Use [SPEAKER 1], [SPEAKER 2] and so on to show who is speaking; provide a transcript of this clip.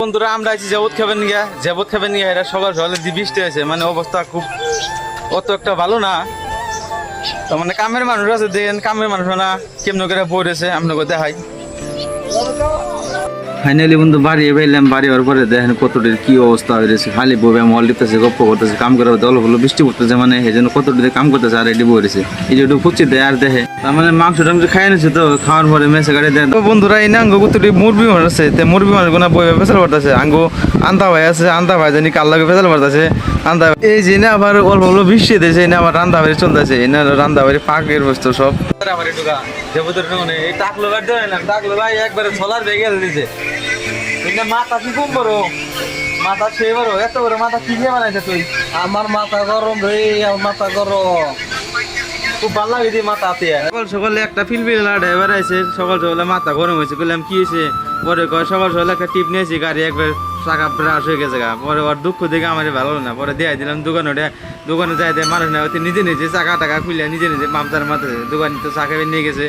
[SPEAKER 1] বন্ধুরা আমরা আছি জেবত খাবেন গিয়া এটা সকাল সকালে বৃষ্টি হয়েছে, মানে অবস্থা খুব অত একটা ভালো না। তো মানে কামের মানুষ আছে, দেখেন কামের মানুষ না কেমন করে পড়েছে আপনাকে দেখাই। ফাইনালি বন্ধু বাড়ি এলাম, বাড়ি হওয়ার পরে দেখেন কতটির কি অবস্থা হয়েছে। খালি ববে মল দিতেছে, গপ্প করতেছে, কাম করে দল হলো বৃষ্টি পড়তেছে, মানে এই জন্য কতটি কাম করতেছে আর রেডি বলেছে এই যে একটু ফুচি দেয় আর দেখে। তার মানে মাংস টাংস খাই নিচ্ছে, তো খাওয়ার পরে মেসে গাড়ি দেয়। তো বন্ধুরা এই না আঙ্গো কতটি মুরবি মানুষ আছে, মুরবি মানুষ গোনা বই ফেসাল পড়তেছে। আঙ্গো আন্দা ভাই আছে, আন্দা ভাই জানি কাল লাগে ফেসাল পড়তেছে। আন্দা এই যে না আবার অল্প অল্প বৃষ্টি দিয়েছে, না আবার রান্দা বাড়ি চলতেছে, না রান্দা বাড়ি পাকের বস্তু সব ভাই একবারে সোলার বেগে দিয়েছে। মাথা কি কম বড়, মাথা খেয়ে বড়, এত বড় মাথা কি খেয়ে বানাইছে তুই?
[SPEAKER 2] আমার মাথা গরম রে, আমার মাথা গরম।
[SPEAKER 1] খুব ভালো লাগে দিয়ে মাথা হাতে। সকাল সকালে একটা ফিলফিল ড্রাইভার আছে, সকাল সকালে মাথা গরম হয়েছে, বললাম কি হয়েছে? পরে কয় সকাল সকালে একটা টিপ নিয়েছি, গাড়ি একবার চাকা ব্রাশ হয়ে গেছে গা। পরে ওর দুঃখ দেখে আমার ভালো না, পরে দিয়ে দিলাম দোকানে যাই দেয় মানুষ না, নিজে নিজে চাকা টাকা খুলে নিজে নিজে পাম্পচার মাথায় দোকানে তো চাকা নিয়ে গেছে।